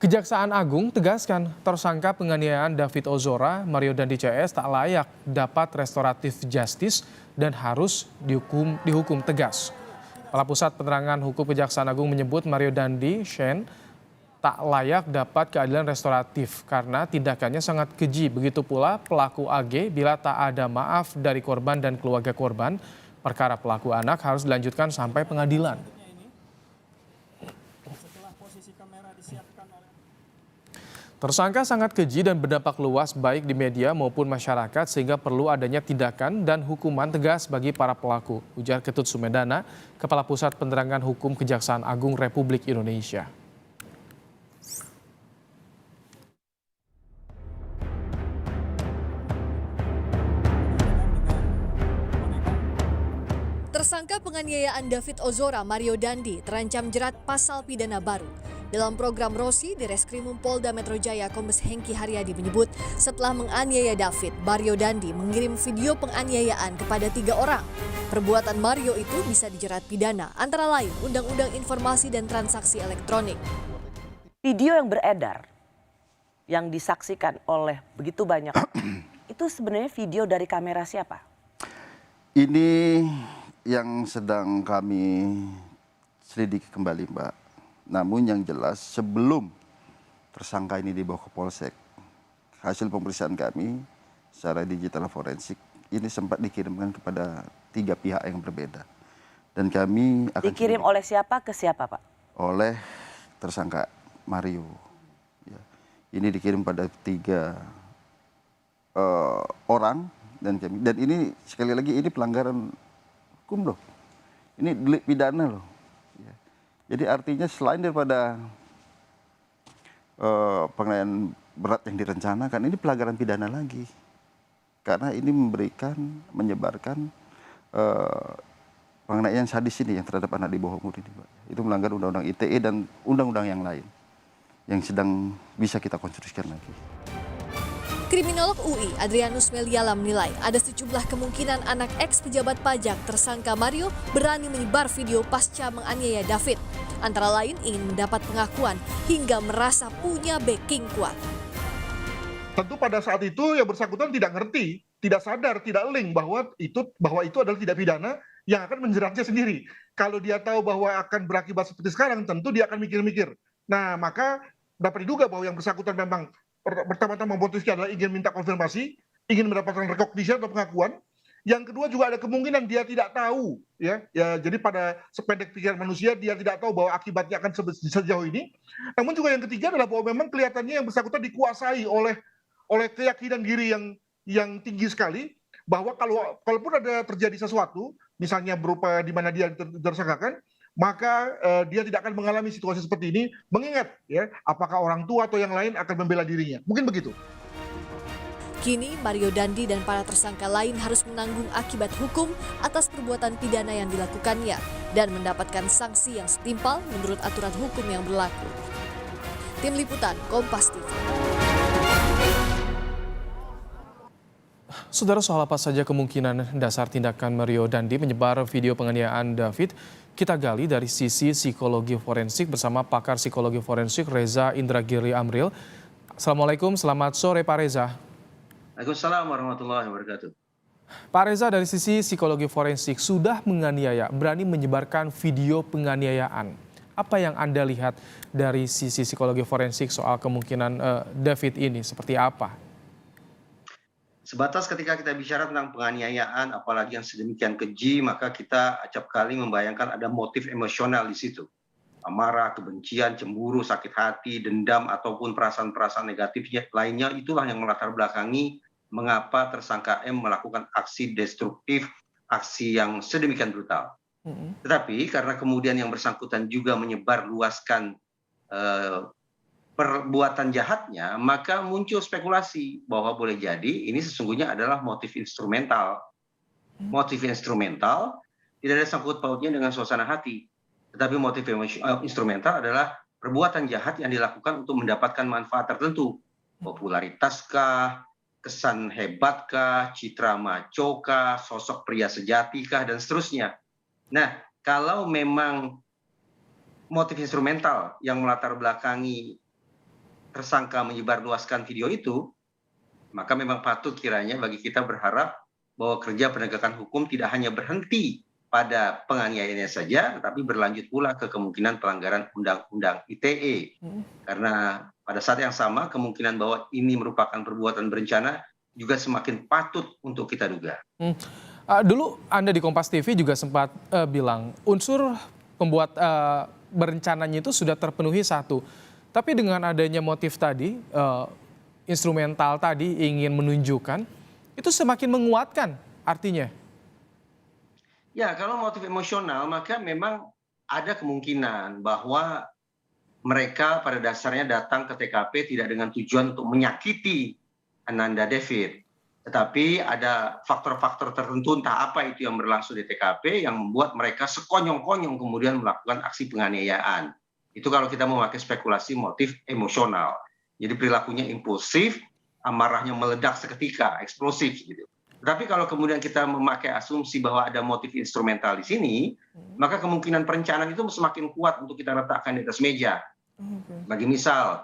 Kejaksaan Agung tegaskan tersangka penganiayaan David Ozora, Mario Dandi CS tak layak dapat restoratif justice dan harus dihukum tegas. Kepala Pusat Penerangan Hukum Kejaksaan Agung menyebut Mario Dandi Shane tak layak dapat keadilan restoratif karena tindakannya sangat keji. Begitu pula pelaku AG bila tak ada maaf dari korban dan keluarga korban, perkara pelaku anak harus dilanjutkan sampai pengadilan. Tersangka sangat keji dan berdampak luas baik di media maupun masyarakat sehingga perlu adanya tindakan dan hukuman tegas bagi para pelaku, ujar Ketut Sumedana, Kepala Pusat Penerangan Hukum Kejaksaan Agung Republik Indonesia. Tersangka penganiayaan David Ozora, Mario Dandi terancam jerat pasal pidana baru. Dalam program Rosi di Reskrimum Polda Metro Jaya, Kombes Hengki Haryadi menyebut setelah menganiaya David, Mario Dandi mengirim video penganiayaan kepada 3 orang. Perbuatan Mario itu bisa dijerat pidana, antara lain Undang-Undang Informasi dan Transaksi Elektronik. Video yang beredar, yang disaksikan oleh begitu banyak, itu sebenarnya video dari kamera siapa? Ini yang sedang kami selidiki kembali, Mbak. Namun yang jelas sebelum tersangka ini dibawa ke Polsek, hasil pemeriksaan kami secara digital forensik ini sempat dikirimkan kepada 3 pihak yang berbeda. Dan kami akan dikirim oleh siapa ke siapa, Pak? Oleh tersangka Mario. Ya. Ini dikirim pada 3 orang dan ini sekali lagi ini pelanggaran hukum loh. Ini delik pidana loh. Ya. Jadi artinya selain daripada penganiayaan berat yang direncanakan, ini pelanggaran pidana lagi. Karena ini menyebarkan penganiayaan sadis ini yang terhadap anak di bawah umur ini, Pak. Itu melanggar Undang-Undang ITE dan undang-undang yang lain yang sedang bisa kita konstruksikan lagi. Kriminolog UI Adrianus Meliala menilai ada sejumlah kemungkinan anak ex-pejabat pajak tersangka Mario berani menyebar video pasca menganiaya David. Antara lain ingin mendapat pengakuan hingga merasa punya backing kuat. Tentu pada saat itu yang bersangkutan tidak ngerti, tidak sadar, tidak link bahwa itu adalah tidak pidana yang akan menjeratnya sendiri. Kalau dia tahu bahwa akan berakibat seperti sekarang, tentu dia akan mikir-mikir. Nah, maka dapat diduga bahwa yang bersangkutan memang pertama-tama memutuskan adalah ingin minta konfirmasi, ingin mendapatkan rekognisi atau pengakuan. Yang kedua juga ada kemungkinan dia tidak tahu, ya. Jadi pada sependek pikiran manusia dia tidak tahu bahwa akibatnya akan sejauh ini. Namun juga yang ketiga adalah bahwa memang kelihatannya yang bersangkutan dikuasai oleh keyakinan diri yang tinggi sekali bahwa kalaupun ada terjadi sesuatu, misalnya berupa di mana dia tersangkakan, maka dia tidak akan mengalami situasi seperti ini, mengingat ya apakah orang tua atau yang lain akan membela dirinya. Mungkin begitu. Kini Mario Dandi dan para tersangka lain harus menanggung akibat hukum atas perbuatan pidana yang dilakukannya dan mendapatkan sanksi yang setimpal menurut aturan hukum yang berlaku. Tim Liputan Kompas TV. Saudara, soal apa saja kemungkinan dasar tindakan Mario Dandi menyebar video penganiayaan David, kita gali dari sisi psikologi forensik bersama pakar psikologi forensik Reza Indragiri Amril. Assalamualaikum, selamat sore Pak Reza. Waalaikumsalam warahmatullahi wabarakatuh. Pak Reza, dari sisi psikologi forensik sudah menganiaya, berani menyebarkan video penganiayaan. Apa yang Anda lihat dari sisi psikologi forensik soal kemungkinan David ini seperti apa? Sebatas ketika kita bicara tentang penganiayaan, apalagi yang sedemikian keji, maka kita acap kali membayangkan ada motif emosional di situ. Amarah, kebencian, cemburu, sakit hati, dendam, ataupun perasaan-perasaan negatif lainnya, itulah yang melatar belakangi mengapa tersangka M melakukan aksi destruktif, aksi yang sedemikian brutal. Tetapi karena kemudian yang bersangkutan juga menyebarluaskan perbuatan jahatnya, maka muncul spekulasi bahwa boleh jadi ini sesungguhnya adalah motif instrumental. Motif instrumental tidak ada sangkut pautnya dengan suasana hati, tetapi motif instrumental adalah perbuatan jahat yang dilakukan untuk mendapatkan manfaat tertentu. Popularitas-kah, kesan hebat-kah, citra maco-kah, sosok pria sejati-kah, dan seterusnya. Nah, kalau memang motif instrumental yang melatar belakangi tersangka menyebarluaskan video itu, maka memang patut kiranya bagi kita berharap bahwa kerja penegakan hukum tidak hanya berhenti pada penganiayaannya saja, tetapi berlanjut pula ke kemungkinan pelanggaran Undang-Undang ITE. Karena pada saat yang sama kemungkinan bahwa ini merupakan perbuatan berencana juga semakin patut untuk kita duga. Dulu Anda di Kompas TV juga sempat bilang unsur pembuat berencananya itu sudah terpenuhi satu. Tapi dengan adanya motif tadi, instrumental tadi ingin menunjukkan, itu semakin menguatkan artinya. Ya, kalau motif emosional maka memang ada kemungkinan bahwa mereka pada dasarnya datang ke TKP tidak dengan tujuan untuk menyakiti Ananda David. Tetapi ada faktor-faktor tertentu entah apa itu yang berlangsung di TKP yang membuat mereka sekonyong-konyong kemudian melakukan aksi penganiayaan. Itu kalau kita memakai spekulasi motif emosional. Jadi perilakunya impulsif, amarahnya meledak seketika, eksplosif gitu. Tapi kalau kemudian kita memakai asumsi bahwa ada motif instrumental di sini, maka kemungkinan perencanaan itu semakin kuat untuk kita letakkan di atas meja. Bagi misal,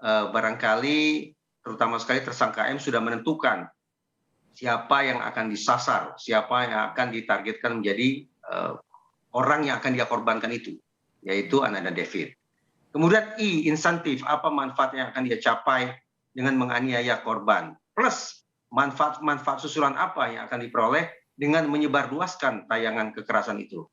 barangkali terutama sekali tersangka M sudah menentukan siapa yang akan disasar, siapa yang akan ditargetkan menjadi orang yang akan dia korbankan itu, yaitu Ananda David. Kemudian I, insentif, apa manfaat yang akan dia capai dengan menganiaya korban. Plus, manfaat susulan apa yang akan diperoleh dengan menyebarluaskan tayangan kekerasan itu.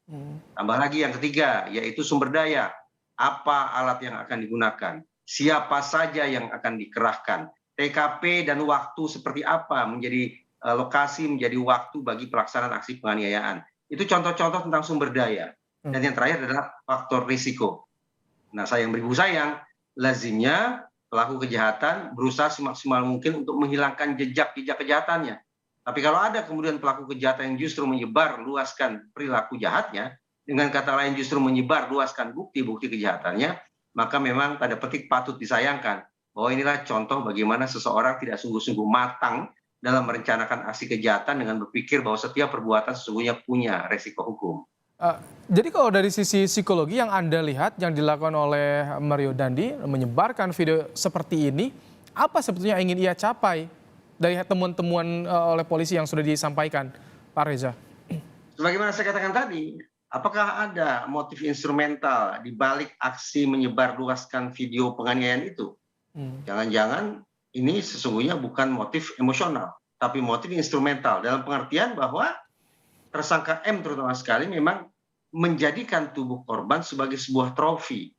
Tambah lagi yang ketiga, yaitu sumber daya. Apa alat yang akan digunakan? Siapa saja yang akan dikerahkan? TKP dan waktu seperti apa menjadi lokasi, menjadi waktu bagi pelaksanaan aksi penganiayaan. Itu contoh-contoh tentang sumber daya. Dan yang terakhir adalah faktor risiko. Nah, sayang beribu sayang, lazimnya pelaku kejahatan berusaha semaksimal mungkin untuk menghilangkan jejak-jejak kejahatannya. Tapi kalau ada kemudian pelaku kejahatan yang justru menyebar luaskan perilaku jahatnya, dengan kata lain justru menyebar luaskan bukti-bukti kejahatannya, maka memang tanda petik patut disayangkan bahwa inilah contoh bagaimana seseorang tidak sungguh-sungguh matang dalam merencanakan aksi kejahatan dengan berpikir bahwa setiap perbuatan sesungguhnya punya resiko hukum. Jadi kalau dari sisi psikologi yang Anda lihat yang dilakukan oleh Mario Dandi menyebarkan video seperti ini, apa sebetulnya yang ingin ia capai dari temuan-temuan oleh polisi yang sudah disampaikan, Pak Reza? Sebagaimana saya katakan tadi, apakah ada motif instrumental di balik aksi menyebarluaskan video penganiayaan itu? Jangan-jangan ini sesungguhnya bukan motif emosional, tapi motif instrumental dalam pengertian bahwa tersangka M terutama sekali memang menjadikan tubuh korban sebagai sebuah trofi,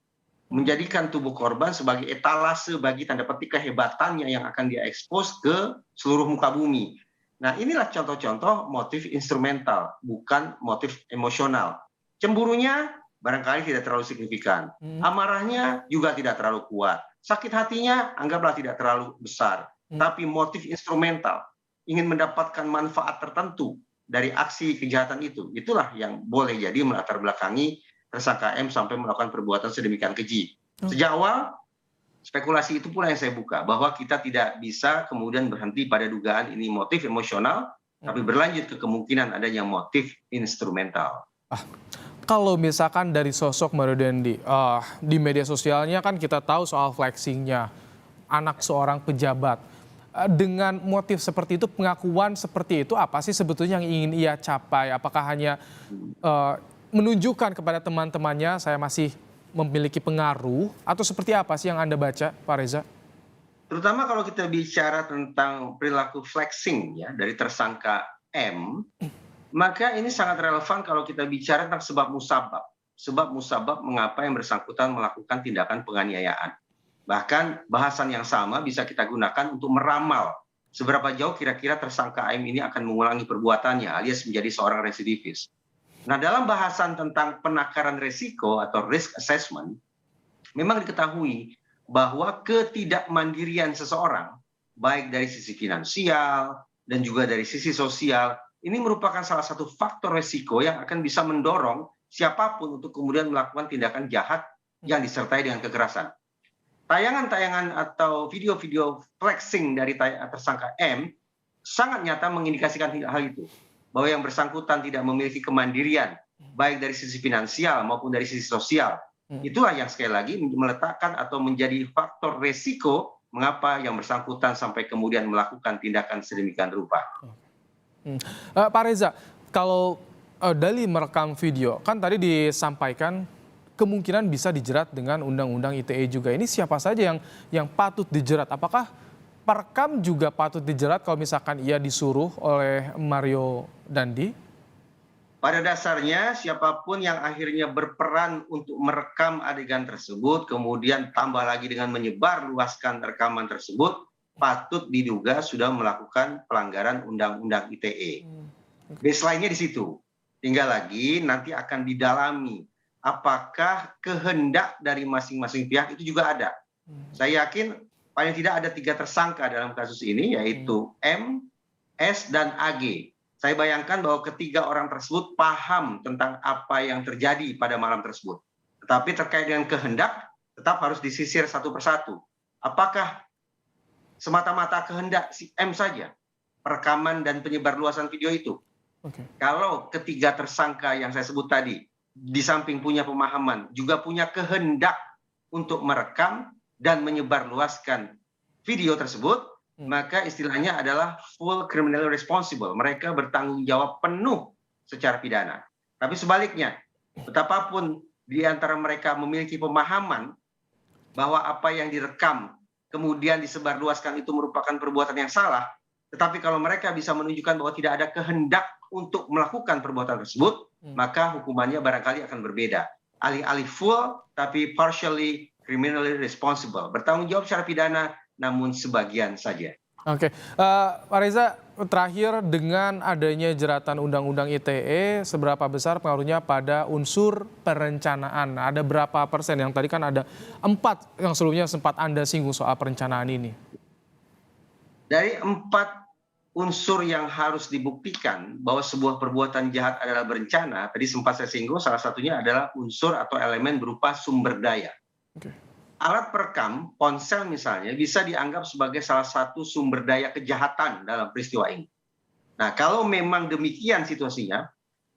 menjadikan tubuh korban sebagai etalase bagi tanda petik kehebatannya yang akan dia ekspos ke seluruh muka bumi. Nah, inilah contoh-contoh motif instrumental, bukan motif emosional. Cemburunya barangkali tidak terlalu signifikan, amarahnya juga tidak terlalu kuat, sakit hatinya anggaplah tidak terlalu besar, tapi motif instrumental, ingin mendapatkan manfaat tertentu dari aksi kejahatan itu, itulah yang boleh jadi melatar belakangi tersangka M sampai melakukan perbuatan sedemikian keji. Sejak awal, spekulasi itu pula yang saya buka, bahwa kita tidak bisa kemudian berhenti pada dugaan ini motif emosional, tapi berlanjut ke kemungkinan adanya motif instrumental. Kalau misalkan dari sosok Mario Dandi, di media sosialnya kan kita tahu soal flexingnya, anak seorang pejabat. Dengan motif seperti itu, pengakuan seperti itu, apa sih sebetulnya yang ingin ia capai? Apakah hanya menunjukkan kepada teman-temannya saya masih memiliki pengaruh, atau seperti apa sih yang Anda baca, Pak Reza? Terutama kalau kita bicara tentang perilaku flexing ya dari tersangka M, maka ini sangat relevan kalau kita bicara tentang sebab musabab. Sebab musabab mengapa yang bersangkutan melakukan tindakan penganiayaan. Bahkan bahasan yang sama bisa kita gunakan untuk meramal seberapa jauh kira-kira tersangka M ini akan mengulangi perbuatannya alias menjadi seorang residivis. Nah, dalam bahasan tentang penakaran risiko atau risk assessment, memang diketahui bahwa ketidakmandirian seseorang, baik dari sisi finansial dan juga dari sisi sosial, ini merupakan salah satu faktor risiko yang akan bisa mendorong siapapun untuk kemudian melakukan tindakan jahat yang disertai dengan kekerasan. Tayangan-tayangan atau video-video flexing dari tersangka M sangat nyata mengindikasikan hal itu. Bahwa yang bersangkutan tidak memiliki kemandirian, baik dari sisi finansial maupun dari sisi sosial. Itulah yang sekali lagi meletakkan atau menjadi faktor resiko mengapa yang bersangkutan sampai kemudian melakukan tindakan sedemikian rupa. Pak Reza, kalau Dali merekam video, kan tadi disampaikan kemungkinan bisa dijerat dengan Undang-Undang ITE juga. Ini siapa saja yang patut dijerat? Apakah perekam juga patut dijerat kalau misalkan ia disuruh oleh Mario Dandi? Pada dasarnya siapapun yang akhirnya berperan untuk merekam adegan tersebut, kemudian tambah lagi dengan menyebarluaskan rekaman tersebut, patut diduga sudah melakukan pelanggaran Undang-Undang ITE. Baseline-nya di situ. Tinggal lagi nanti akan didalami apakah kehendak dari masing-masing pihak itu juga ada. Saya yakin paling tidak ada 3 tersangka dalam kasus ini, yaitu M, S, dan AG. Saya bayangkan bahwa ketiga orang tersebut paham tentang apa yang terjadi pada malam tersebut. Tetapi terkait dengan kehendak, tetap harus disisir satu persatu. Apakah semata-mata kehendak si M saja perekaman dan penyebarluasan video itu? Kalau ketiga tersangka yang saya sebut tadi, di samping punya pemahaman, juga punya kehendak untuk merekam dan menyebarluaskan video tersebut, maka istilahnya adalah full criminally responsible. Mereka bertanggung jawab penuh secara pidana. Tapi sebaliknya, betapapun di antara mereka memiliki pemahaman bahwa apa yang direkam kemudian disebarluaskan itu merupakan perbuatan yang salah, tetapi kalau mereka bisa menunjukkan bahwa tidak ada kehendak untuk melakukan perbuatan tersebut, maka hukumannya barangkali akan berbeda. Alih-alih full, tapi partially criminally responsible. Bertanggung jawab secara pidana, namun sebagian saja. Oke, Pak Reza, terakhir dengan adanya jeratan Undang-Undang ITE, seberapa besar pengaruhnya pada unsur perencanaan? Ada berapa persen? Yang tadi kan ada 4 yang sebelumnya sempat Anda singgung soal perencanaan ini. Dari 4 unsur yang harus dibuktikan bahwa sebuah perbuatan jahat adalah berencana, tadi sempat saya singgung, salah satunya adalah unsur atau elemen berupa sumber daya. Alat perekam, ponsel misalnya, bisa dianggap sebagai salah satu sumber daya kejahatan dalam peristiwa ini. Nah, kalau memang demikian situasinya,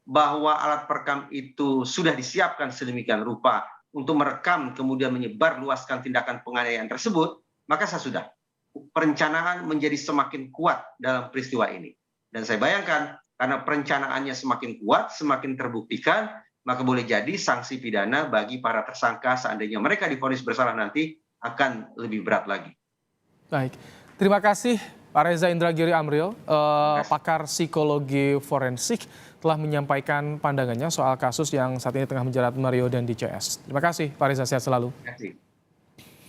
bahwa alat perekam itu sudah disiapkan sedemikian rupa untuk merekam kemudian menyebarluaskan tindakan penganiayaan tersebut, maka sudah. Perencanaan menjadi semakin kuat dalam peristiwa ini. Dan saya bayangkan, karena perencanaannya semakin kuat, semakin terbuktikan, maka boleh jadi sanksi pidana bagi para tersangka seandainya mereka divonis bersalah nanti akan lebih berat lagi. Baik, terima kasih Pak Reza Indragiri Amril, pakar psikologi forensik, telah menyampaikan pandangannya soal kasus yang saat ini tengah menjerat Mario Dandi CS. Terima kasih Pak Reza, sehat selalu. Terima kasih.